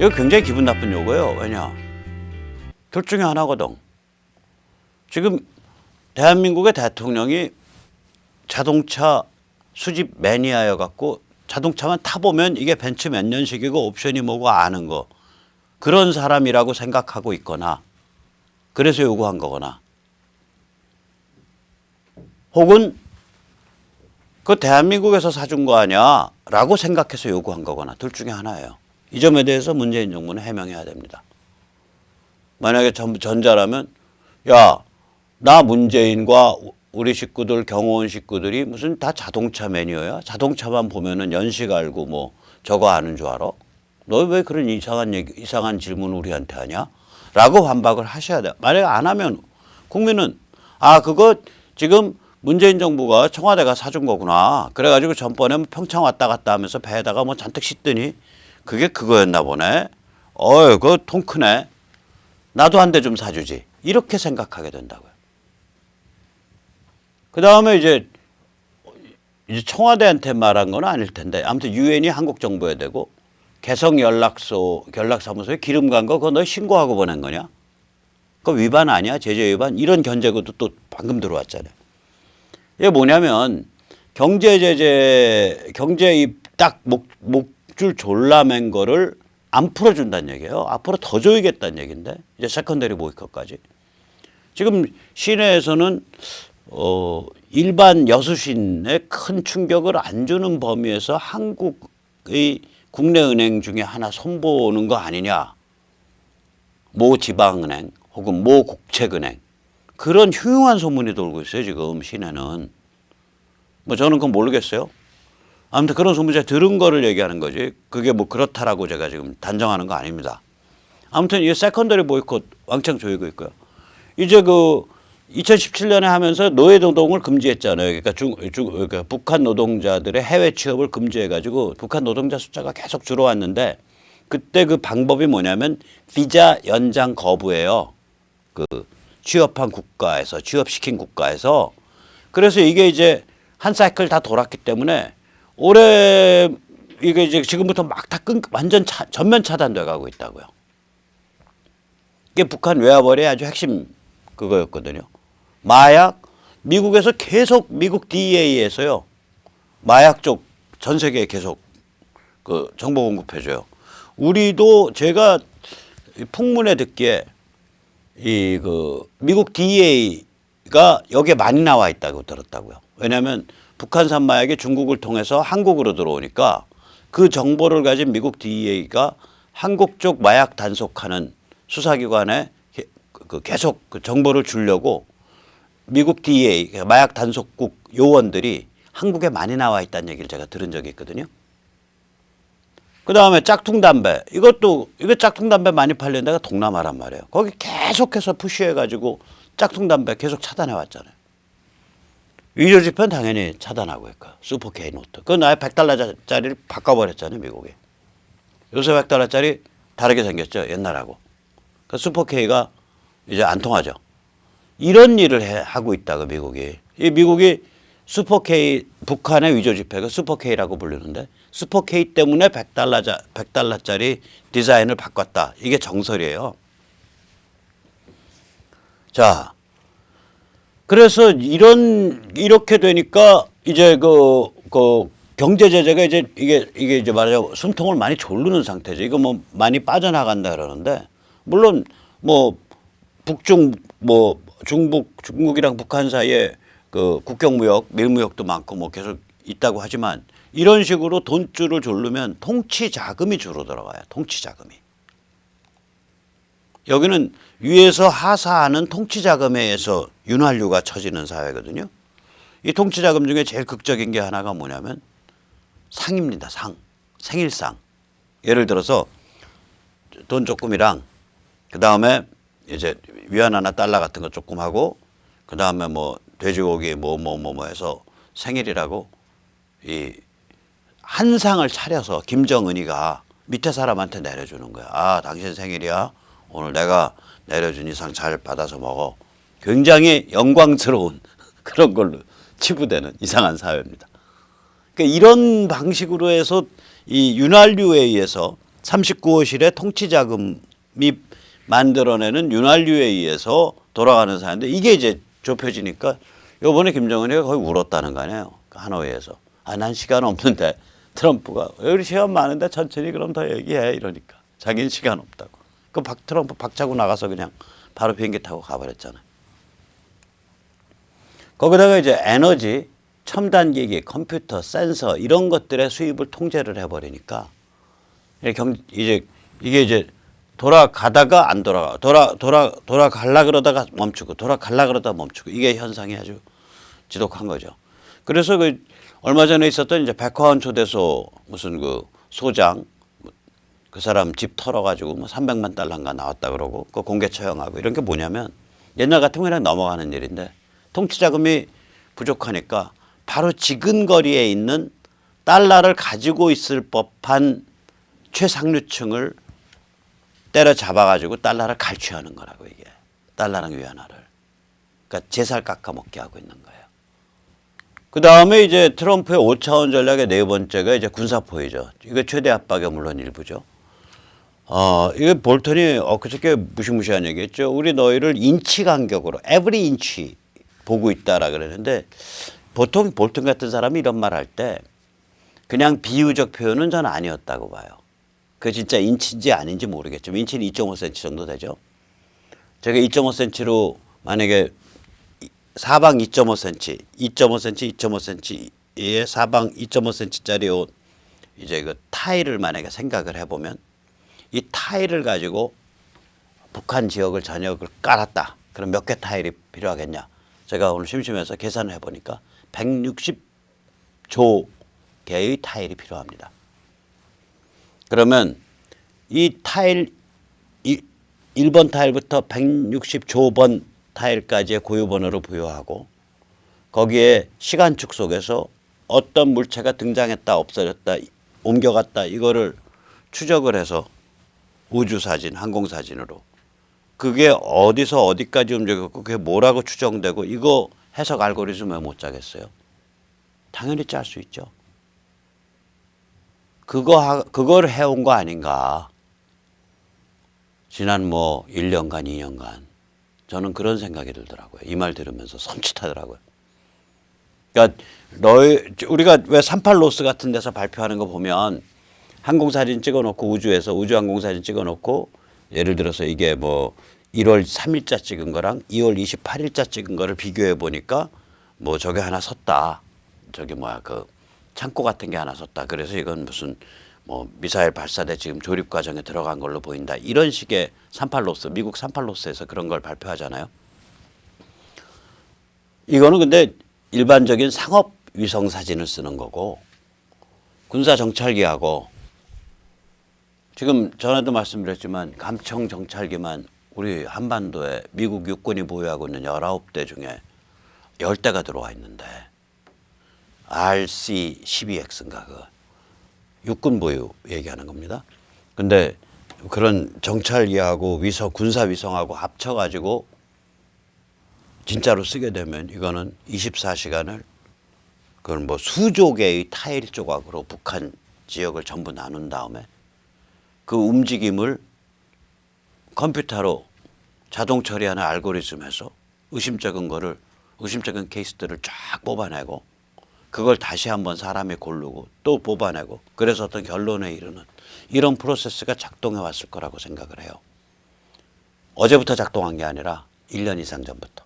이거 굉장히 기분 나쁜 요거예요. 왜냐? 둘 중에 하나거든. 지금 대한민국의 대통령이 자동차 수집 매니아여 갖고 자동차만 타보면 이게 벤츠 몇 년식이고 옵션이 뭐고 아는 거. 그런 사람이라고 생각하고 있거나 그래서 요구한 거거나 혹은 그 대한민국에서 사준 거 아니야 라고 생각해서 요구한 거거나 둘 중에 하나예요. 이 점에 대해서 문재인 정부는 해명해야 됩니다. 만약에 전자라면 야, 나 문재인과 우리 식구들 경호원 식구들이 무슨 다 자동차 매니어야? 자동차만 보면은 연식 알고 뭐 저거 아는 줄 알아? 너 왜 그런 이상한 질문을 우리한테 하냐? 라고 반박을 하셔야 돼요. 만약에 안 하면 국민은 아 그거 지금 문재인 정부가 청와대가 사준 거구나. 그래가지고 전번에 평창 왔다 갔다 하면서 배에다가 뭐 잔뜩 씻더니 그게 그거였나 보네. 그거 통 크네. 나도 한 대 좀 사주지. 이렇게 생각하게 된다고요. 그 다음에 이제 청와대한테 말한 건 아닐 텐데 아무튼 유엔이 한국 정부에 대고 개성 연락사무소에 기름 간 거 그거 너 신고하고 보낸 거냐? 그거 위반 아니야? 제재 위반? 이런 견제구도 또 방금 들어왔잖아요. 이게 뭐냐면 경제 딱 목줄 졸라맨 거를 안 풀어준다는 얘기예요. 앞으로 더 줘야겠다는 얘기인데 이제 세컨더리 보이콧까지. 지금 시내에서는 일반 여수신에 큰 충격을 안 주는 범위에서 한국의 국내 은행 중에 하나 손보는 거 아니냐. 모 지방은행 혹은 모 국책은행. 그런 흉흉한 소문이 돌고 있어요. 지금 시내는. 뭐 저는 그건 모르겠어요. 아무튼 그런 소문 제가 들은 거를 얘기하는 거지. 그게 뭐 그렇다라고 제가 지금 단정하는 거 아닙니다. 아무튼 이 세컨더리 보이콧 왕창 조이고 있고요. 이제 그 2017년에 하면서 노예 노동을 금지했잖아요. 그러니까 북한 노동자들의 해외 취업을 금지해가지고 북한 노동자 숫자가 계속 줄어왔는데 그때 그 방법이 뭐냐면 비자 연장 거부예요. 그 취업한 국가에서 취업시킨 국가에서. 그래서 이게 이제 한 사이클 다 돌았기 때문에 올해 이게 이제 지금부터 막 다 완전 전면 차단돼 가고 있다고요. 이게 북한 외화벌이의 아주 핵심 그거였거든요. 마약 미국에서 계속 미국 DEA에서요. 마약 쪽 전 세계에 계속 그 정보 공급해줘요. 우리도 제가 풍문에 듣기에 이 그 미국 DEA가 여기에 많이 나와 있다고 들었다고요. 왜냐하면 북한산 마약이 중국을 통해서 한국으로 들어오니까 그 정보를 가진 미국 DEA가 한국 쪽 마약 단속하는 수사기관에 계속 그 정보를 주려고 미국 DEA 마약 단속국 요원들이 한국에 많이 나와 있다는 얘기를 제가 들은 적이 있거든요. 그 다음에 짝퉁 담배. 이거 짝퉁 담배 많이 팔리는 데가 동남아란 말이에요. 거기 계속해서 푸시해가지고 짝퉁 담배 계속 차단해 왔잖아요. 위조 지폐는 당연히 차단하고 있고 슈퍼 K 노트. 그건 아예 $100짜리를 바꿔버렸잖아요, 미국이. 요새 $100짜리 다르게 생겼죠, 옛날하고. 그 슈퍼 K가 이제 안 통하죠. 이런 일을 하고 있다고 미국이. 이 미국이 슈퍼 K 북한의 위조 지폐가 슈퍼 K라고 부르는데 슈퍼 K 때문에 $100짜리 디자인을 바꿨다. 이게 정설이에요. 자. 그래서 이렇게 되니까 이제 그 경제 제재가 이게 이제 말하자면 숨통을 많이 조르는 상태죠. 이거 뭐 많이 빠져나간다 그러는데 물론 뭐 중국이랑 북한 사이에 그 국경 무역, 밀무역도 많고 뭐 계속 있다고 하지만 이런 식으로 돈줄을 조르면 통치 자금이 주로 들어가요. 통치 자금이. 여기는 위에서 하사하는 통치자금에 의해서 윤활유가 처지는 사회거든요. 이 통치자금 중에 제일 극적인 게 하나가 뭐냐면 상입니다. 상. 생일상. 예를 들어서 돈 조금이랑 그다음에 이제 위안 하나 달러 같은 거 조금 하고 그다음에 뭐 돼지고기 뭐 해서 생일이라고 이 한 상을 차려서 김정은이가 밑에 사람한테 내려주는 거야. 아, 당신 생일이야. 오늘 내가 내려준 이상 잘 받아서 먹어. 굉장히 영광스러운 그런 걸로 치부되는 이상한 사회입니다. 그러니까 이런 방식으로 해서 이 윤활유에 의해서 39호실의 통치자금이 만들어내는 윤활유에 의해서 돌아가는 사회인데 이게 이제 좁혀지니까 요번에 김정은이가 거의 울었다는 거 아니에요. 하노이에서. 아, 난 시간 없는데 트럼프가 우리 시간 많은데 천천히 그럼 더 얘기해 이러니까 자기는 시간 없다고. 그 트럼프 박차고 나가서 그냥 바로 비행기 타고 가버렸잖아요. 거기다가 이제 에너지, 첨단 기기, 컴퓨터, 센서 이런 것들의 수입을 통제를 해버리니까 이제 이게 이제 돌아가다가 안 돌아갈라 그러다가 멈추고 돌아갈라 그러다가 멈추고 이게 현상이 아주 지독한 거죠. 그래서 그 얼마 전에 있었던 이제 백화원 초대소 무슨 그 소장 그 사람 집 털어가지고 뭐 300만 달러인가 나왔다 그러고 그 공개 처형하고 이런 게 뭐냐면 옛날 같으면 그냥 넘어가는 일인데 통치자금이 부족하니까 바로 지근거리에 있는 달러를 가지고 있을 법한 최상류층을 때려잡아가지고 달러를 갈취하는 거라고 이게. 달러랑 위안화를. 그러니까 제살 깎아먹게 하고 있는 거예요. 그 다음에 이제 트럼프의 5차원 전략의 네 번째가 이제 군사포위죠. 이거 최대 압박의 물론 일부죠. 이게 볼턴이 엊그저께 무시무시한 얘기했죠. 우리 너희를 인치 간격으로 every inch 보고 있다라 그러는데 보통 볼턴 같은 사람이 이런 말 할 때 그냥 비유적 표현은 저는 아니었다고 봐요. 그 진짜 인치인지 아닌지 모르겠지만 인치는 2.5cm 정도 되죠. 제가 2.5cm로 만약에 사방 2.5cm, 2.5cm, 2.5cm의 사방 2.5cm짜리 옷 이제 그 타일을 만약에 생각을 해보면 이 타일을 가지고 북한 지역을 전역을 깔았다. 그럼 몇 개 타일이 필요하겠냐? 제가 오늘 심심해서 계산을 해보니까 160조 개의 타일이 필요합니다. 그러면 이 타일 1번 타일부터 160조 번 타일까지의 고유번호를 부여하고 거기에 시간축 속에서 어떤 물체가 등장했다 없어졌다 옮겨갔다 이거를 추적을 해서 우주사진 항공사진으로 그게 어디서 어디까지 움직였고 그게 뭐라고 추정되고 이거 해석 알고리즘 왜 못 짜겠어요? 당연히 짤 수 있죠. 그걸 해온 거 아닌가. 지난 뭐 1년간 2년간 저는 그런 생각이 들더라고요. 이 말 들으면서 섬찟하더라고요. 그러니까 우리가 왜 38로스 같은 데서 발표하는 거 보면 항공사진 찍어놓고 우주에서 우주항공사진 찍어놓고 예를 들어서 이게 뭐 1월 3일자 찍은 거랑 2월 28일자 찍은 거를 비교해 보니까 뭐 저게 하나 섰다. 저기 뭐야 그 창고 같은 게 하나 섰다. 그래서 이건 무슨 뭐 미사일 발사대 지금 조립 과정에 들어간 걸로 보인다. 이런 식의 38로스, 미국 38로스에서 그런 걸 발표하잖아요. 이거는 근데 일반적인 상업 위성 사진을 쓰는 거고 군사 정찰기하고 지금 전에도 말씀드렸지만 감청 정찰기만 우리 한반도에 미국 육군이 보유하고 있는 19대 중에 10대가 들어와 있는데 RC-12X인가 그 육군 보유 얘기하는 겁니다. 근데 그런 정찰기하고 군사 위성하고 합쳐가지고 진짜로 쓰게 되면 이거는 24시간을 그걸 뭐 수조 개의 타일 조각으로 북한 지역을 전부 나눈 다음에 그 움직임을 컴퓨터로 자동 처리하는 알고리즘에서 의심적인 케이스들을 쫙 뽑아내고 그걸 다시 한번 사람이 고르고 또 뽑아내고 그래서 어떤 결론에 이르는 이런 프로세스가 작동해 왔을 거라고 생각을 해요. 어제부터 작동한 게 아니라 1년 이상 전부터.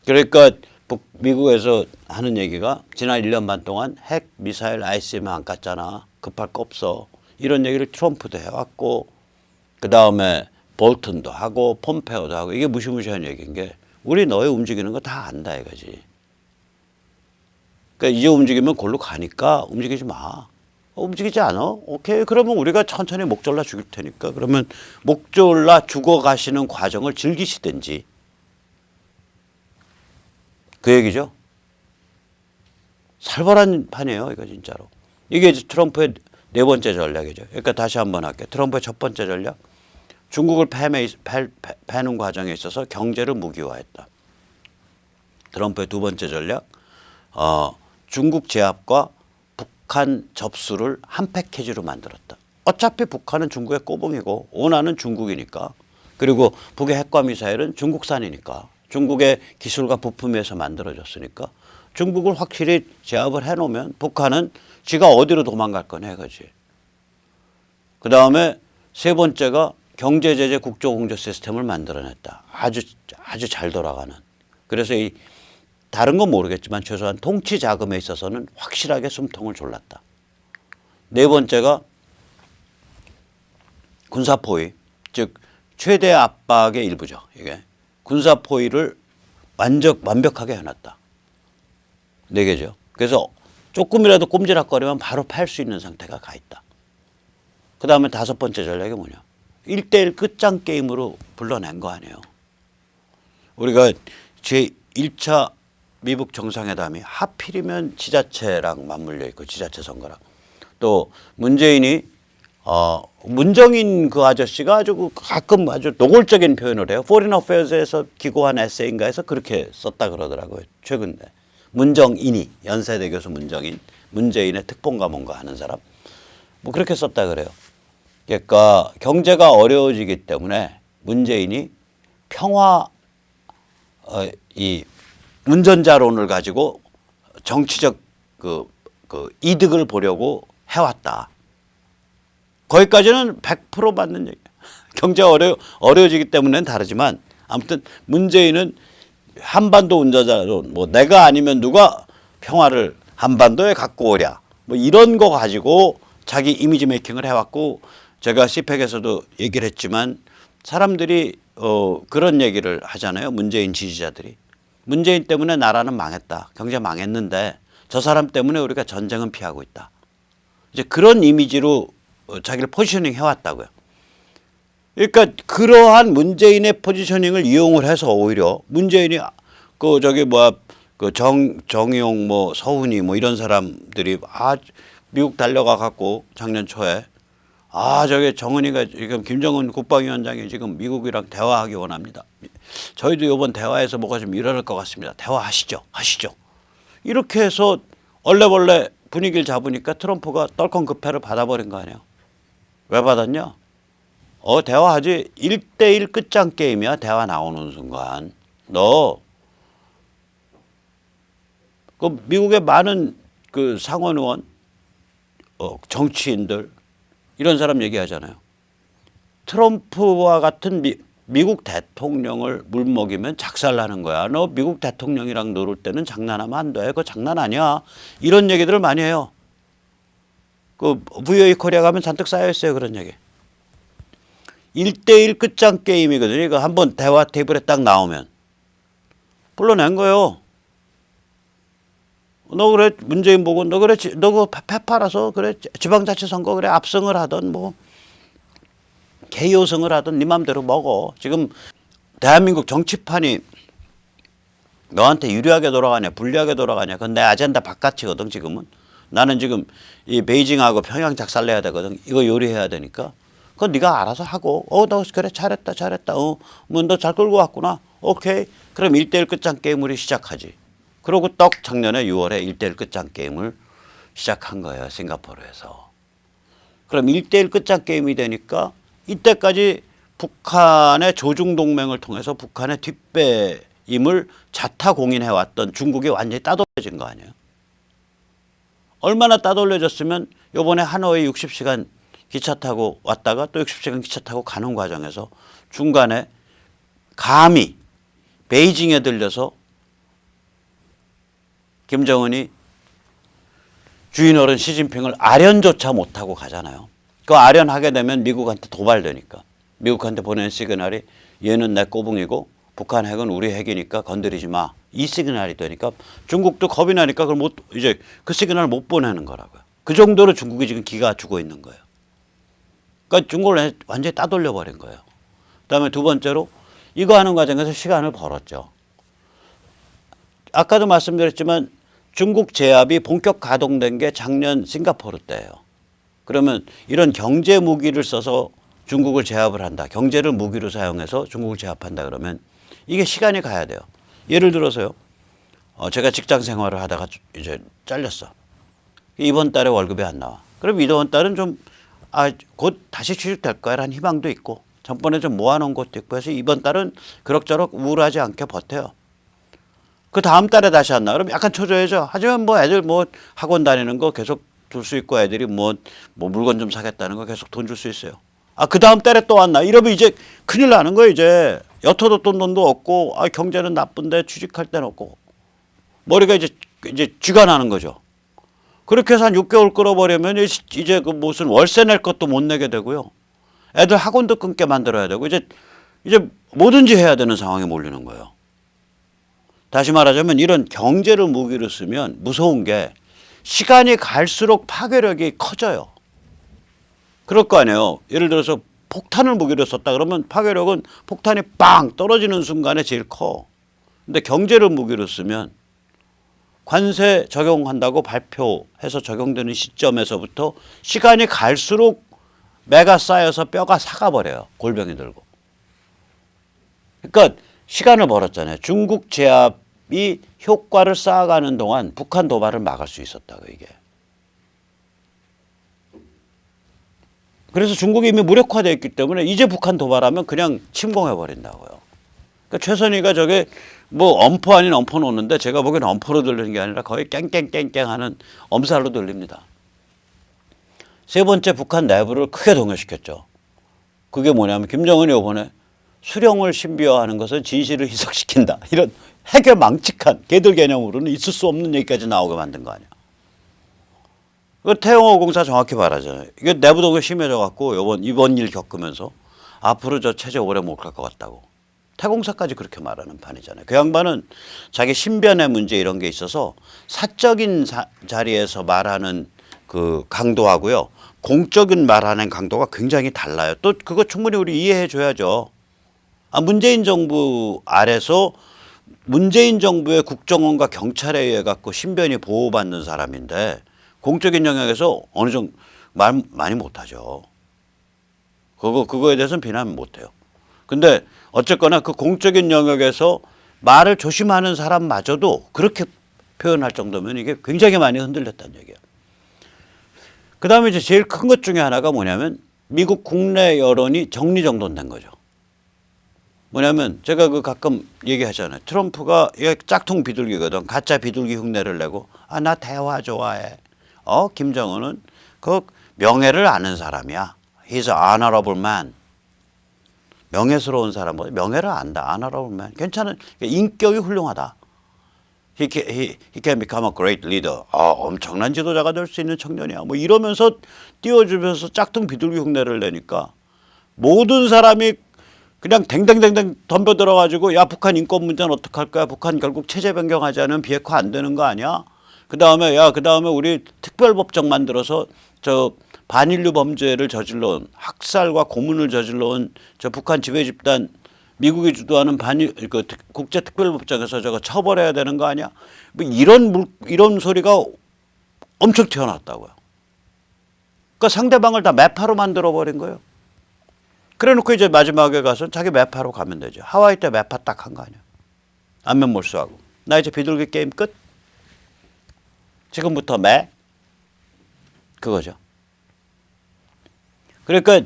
그러니까 미국에서 하는 얘기가 지난 1년 반 동안 핵 미사일 ICBM 안 깠잖아. 급할 거 없어. 이런 얘기를 트럼프도 해왔고 그 다음에 볼턴도 하고 폼페오도 하고 이게 무시무시한 얘기인 게 우리 너희 움직이는 거 다 안다 이거지. 그러니까 이제 움직이면 골로 가니까 움직이지 마. 움직이지 않아? 오케이. 그러면 우리가 천천히 목 졸라 죽일 테니까 그러면 목 졸라 죽어가시는 과정을 즐기시든지 그 얘기죠. 살벌한 판이에요. 이거 진짜로. 이게 이제 트럼프의 네 번째 전략이죠. 그러니까 다시 한번 할게요. 트럼프의 첫 번째 전략. 중국을 패는 과정에 있어서 경제를 무기화했다. 트럼프의 두 번째 전략. 중국 제압과 북한 접수를 한 패키지로 만들었다. 어차피 북한은 중국의 꼬붕이고 원하는 중국이니까, 그리고 북의 핵과 미사일은 중국산이니까, 중국의 기술과 부품에서 만들어졌으니까 중국을 확실히 제압을 해놓으면 북한은 지가 어디로 도망갈 거냐 이거지. 그 다음에 세 번째가 경제제재 국조공조 시스템을 만들어냈다. 아주 잘 돌아가는. 그래서 이 다른 건 모르겠지만 최소한 통치 자금에 있어서는 확실하게 숨통을 졸랐다. 네 번째가 군사포위, 즉 최대 압박의 일부죠. 이게 군사포위를 완벽하게 해놨다. 네 개죠. 그래서 조금이라도 꼼지락거리면 바로 팔 수 있는 상태가 가 있다. 그 다음에 다섯 번째 전략이 뭐냐. 1대1 끝장 게임으로 불러낸 거 아니에요. 우리가 제1차 미북 정상회담이 하필이면 지자체랑 맞물려 있고, 지자체 선거랑. 또 문재인이 문정인 그 아저씨가 아주 가끔 아주 노골적인 표현을 해요. 포린 어페어스에서 기고한 에세이인가에서 그렇게 썼다 그러더라고요. 최근에. 문정인이, 연세대 교수 문정인, 문재인의 특본가 뭔가 하는 사람. 뭐 그렇게 썼다 그래요. 그러니까 경제가 어려워지기 때문에 문재인이 평화 이 운전자론을 가지고 정치적 그 이득을 보려고 해왔다. 거기까지는 100% 맞는 얘기예요. 경제가 어려워지기 때문에는 다르지만 아무튼 문재인은 한반도 운전자론, 뭐 내가 아니면 누가 평화를 한반도에 갖고 오랴, 뭐 이런 거 가지고 자기 이미지 메이킹을 해왔고, 제가 CPEC에서도 얘기를 했지만 사람들이 그런 얘기를 하잖아요. 문재인 지지자들이. 문재인 때문에 나라는 망했다. 경제 망했는데 저 사람 때문에 우리가 전쟁은 피하고 있다. 이제 그런 이미지로 자기를 포지셔닝 해왔다고요. 그러니까 그러한 문재인의 포지셔닝을 이용을 해서 오히려 문재인이 정의용 뭐 서훈이 뭐 이런 사람들이 미국 달려가 갖고 작년 초에 정은이가 지금 김정은 국방위원장이 지금 미국이랑 대화하기 원합니다. 저희도 이번 대화에서 뭐가 좀 일어날 것 같습니다. 대화하시죠. 이렇게 해서 얼레벌레 분위기를 잡으니까 트럼프가 떨컹급패를 받아버린 거 아니에요. 왜 받았냐? 대화하지. 1대1 끝장 게임이야. 대화 나오는 순간. 너 미국의 많은 그 상원 의원, 정치인들 이런 사람 얘기하잖아요. 트럼프와 같은 미국 대통령을 물먹이면 작살나는 거야. 너 미국 대통령이랑 놀을 때는 장난하면 안 돼. 그거 장난 아니야. 이런 얘기들을 많이 해요. 그 VOA 코리아 가면 잔뜩 쌓여 있어요. 그런 얘기. 1대1 끝장 게임이거든요. 이거 한번 대화 테이블에 딱 나오면 불러낸 거예요. 너 그래 문재인 보고 너 그거 패 팔아서 그래 지방자치 선거 그래 압승을 하던 뭐 KO승을 하던 네 맘대로 먹어. 지금 대한민국 정치판이 너한테 유리하게 돌아가냐 불리하게 돌아가냐 그건 내 아젠다 바깥이거든. 지금은 나는 지금 이 베이징하고 평양 작살내야 되거든. 이거 요리해야 되니까 그건 네가 알아서 하고 너 그래 잘했다 뭐 너 잘 끌고 왔구나. 오케이. 그럼 1대1 끝장 게임을 시작하지. 그러고 떡 작년에 6월에 1대1 끝장 게임을 시작한 거예요. 싱가포르에서. 그럼 1대1 끝장 게임이 되니까 이때까지 북한의 조중동맹을 통해서 북한의 뒷배임을 자타공인해왔던 중국이 완전히 따돌려진 거 아니에요. 얼마나 따돌려졌으면 이번에 하노이 60시간 기차 타고 왔다가 또 60시간 기차 타고 가는 과정에서 중간에 감히 베이징에 들려서 김정은이 주인 어른 시진핑을 아련조차 못하고 가잖아요. 그 아련하게 되면 미국한테 도발되니까. 미국한테 보낸 시그널이 얘는 내 꼬붕이고 북한 핵은 우리 핵이니까 건드리지 마. 이 시그널이 되니까 중국도 겁이 나니까 그걸 이제 그 시그널을 못 보내는 거라고요. 그 정도로 중국이 지금 기가 죽어 있는 거예요. 그러니까 중국을 완전히 따돌려 버린 거예요. 그다음에 두 번째로 이거 하는 과정에서 시간을 벌었죠. 아까도 말씀드렸지만 중국 제압이 본격 가동된 게 작년 싱가포르 때예요. 그러면 이런 경제 무기를 써서 중국을 제압을 한다. 경제를 무기로 사용해서 중국을 제압한다 그러면 이게 시간이 가야 돼요. 예를 들어서요. 제가 직장 생활을 하다가 이제 잘렸어. 이번 달에 월급이 안 나와. 그럼 이번 달은 좀 곧 다시 취직될 거야라는 희망도 있고 전번에 좀 모아놓은 것도 있고 해서 이번 달은 그럭저럭 우울하지 않게 버텨요. 그 다음 달에 다시 안 나와. 그럼 약간 초조해져. 하지만 뭐 애들 뭐 학원 다니는 거 계속 줄 수 있고 애들이 뭐 물건 좀 사겠다는 거 계속 돈 줄 수 있어요. 그 다음 달에 또 안 나. 이러면 이제 큰일 나는 거예요. 이제 여터도 돈도 없고 경제는 나쁜데 취직할 데는 없고 머리가 이제 쥐가 나는 거죠. 그렇게 해서 한 6개월 끌어버리면 이제 그 무슨 월세 낼 것도 못 내게 되고요. 애들 학원도 끊게 만들어야 되고 이제 뭐든지 해야 되는 상황에 몰리는 거예요. 다시 말하자면 이런 경제를 무기로 쓰면 무서운 게 시간이 갈수록 파괴력이 커져요. 그럴 거 아니에요. 예를 들어서 폭탄을 무기로 썼다 그러면 파괴력은 폭탄이 빵 떨어지는 순간에 제일 커. 근데 경제를 무기로 쓰면 관세 적용한다고 발표해서 적용되는 시점에서부터 시간이 갈수록 매가 쌓여서 뼈가 사가버려요. 골병이 들고. 그러니까 시간을 벌었잖아요. 중국 제압이 효과를 쌓아가는 동안 북한 도발을 막을 수 있었다고 이게. 그래서 중국이 이미 무력화되어 있기 때문에 이제 북한 도발하면 그냥 침공해버린다고요. 그러니까 최선희가 저게 뭐 엄포 아닌 엄포 놓는데 제가 보기엔 엄포로 들리는 게 아니라 거의 깽깽깽깽 하는 엄살로 들립니다. 세 번째 북한 내부를 크게 동요시켰죠. 그게 뭐냐면 김정은이 이번에 수령을 신비화하는 것은 진실을 희석시킨다. 이런 핵의 망측한 걔들 개념으로는 있을 수 없는 얘기까지 나오게 만든 거 아니야. 태영호 공사 정확히 말하잖아요. 이게 내부 동요 심해져 갖고 이번 일 겪으면서 앞으로 저 체제 오래 못 갈 것 같다고. 태공사까지 그렇게 말하는 판이잖아요. 그 양반은 자기 신변의 문제 이런 게 있어서 사적인 자리에서 말하는 그 강도하고요. 공적인 말하는 강도가 굉장히 달라요. 또 그거 충분히 우리 이해해 줘야죠. 문재인 정부 아래서 문재인 정부의 국정원과 경찰에 의해 갖고 신변이 보호받는 사람인데 공적인 영역에서 어느 정도 말 많이 못하죠. 그거에 대해서는 비난 못해요. 근데 어쨌거나 그 공적인 영역에서 말을 조심하는 사람마저도 그렇게 표현할 정도면 이게 굉장히 많이 흔들렸다는 얘기예요. 그 다음에 이제 제일 큰 것 중에 하나가 뭐냐면 미국 국내 여론이 정리정돈된 거죠. 뭐냐면 제가 그 가끔 얘기하잖아요. 트럼프가 이게 짝퉁 비둘기거든. 가짜 비둘기 흉내를 내고 나 대화 좋아해. 김정은은 그 명예를 아는 사람이야. He's an honorable man. 명예스러운 사람, 명예를 안다. honorable man. 괜찮은 인격이 훌륭하다. He can become a great leader. 엄청난 지도자가 될 수 있는 청년이야. 뭐 이러면서 띄워주면서 짝퉁 비둘기 흉내를 내니까 모든 사람이 그냥 댕댕댕댕 덤벼들어가지고 야 북한 인권 문제는 어떡할 거야. 북한 결국 체제 변경하지 않으면 비핵화 안 되는 거 아니야. 그다음에 우리 특별법정 만들어서 저 반인류 범죄를 저질러온 학살과 고문을 저질러온 저 북한 지배 집단 미국이 주도하는 국제특별법정에서 저거 처벌해야 되는 거 아니야? 뭐 이런 소리가 엄청 튀어나왔다고요. 그러니까 상대방을 다 매파로 만들어 버린 거예요. 그래놓고 이제 마지막에 가서 자기 매파로 가면 되죠. 하와이 때 매파 딱 한 거 아니야. 안면 몰수하고 나 이제 비둘기 게임 끝. 지금부터 매 그거죠. 그러니까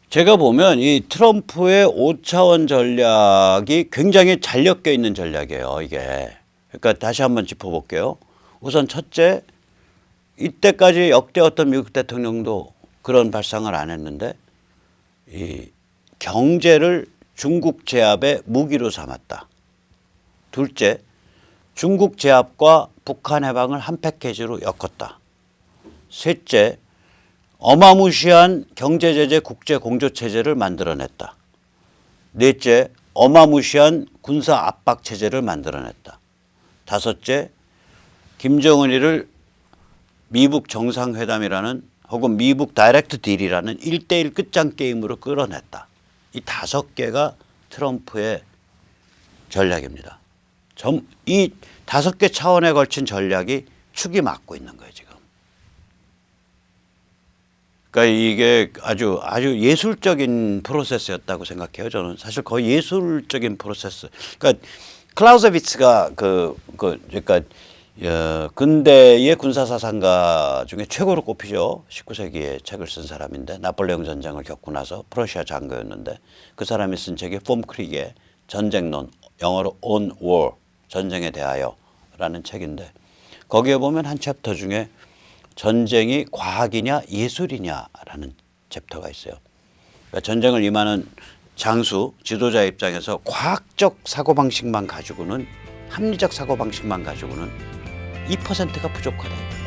제가 보면 이 트럼프의 5차원 전략이 굉장히 잘 엮여 있는 전략이에요, 이게. 그러니까 다시 한번 짚어볼게요. 우선 첫째, 이때까지 역대 어떤 미국 대통령도 그런 발상을 안 했는데 이 경제를 중국 제압의 무기로 삼았다. 둘째, 중국 제압과 북한 해방을 한 패키지로 엮었다. 셋째, 어마무시한 경제제재 국제공조체제를 만들어냈다. 넷째, 어마무시한 군사 압박체제를 만들어냈다. 다섯째, 김정은이를 미북 정상회담이라는 혹은 미북 다이렉트 딜이라는 1대1 끝장게임으로 끌어냈다. 이 5개가 트럼프의 전략입니다. 이 5개 차원에 걸친 전략이 축이 맞고 있는 거예요, 지금. 그러니까 이게 아주 예술적인 프로세스였다고 생각해요. 저는 사실 거의 예술적인 프로세스. 그러니까 클라우제비츠가 그러니까 근대의 군사사상가 중에 최고로 꼽히죠. 19세기에 책을 쓴 사람인데 나폴레옹 전쟁을 겪고 나서 프러시아 장교였는데 그 사람이 쓴 책이 폼 크릭의 전쟁론, 영어로 On War, 전쟁에 대하여라는 책인데 거기에 보면 한 챕터 중에 전쟁이 과학이냐 예술이냐라는 챕터가 있어요. 그러니까 전쟁을 임하는 장수, 지도자 입장에서 과학적 사고방식만 가지고는 합리적 사고방식만 가지고는 2%가 부족하다.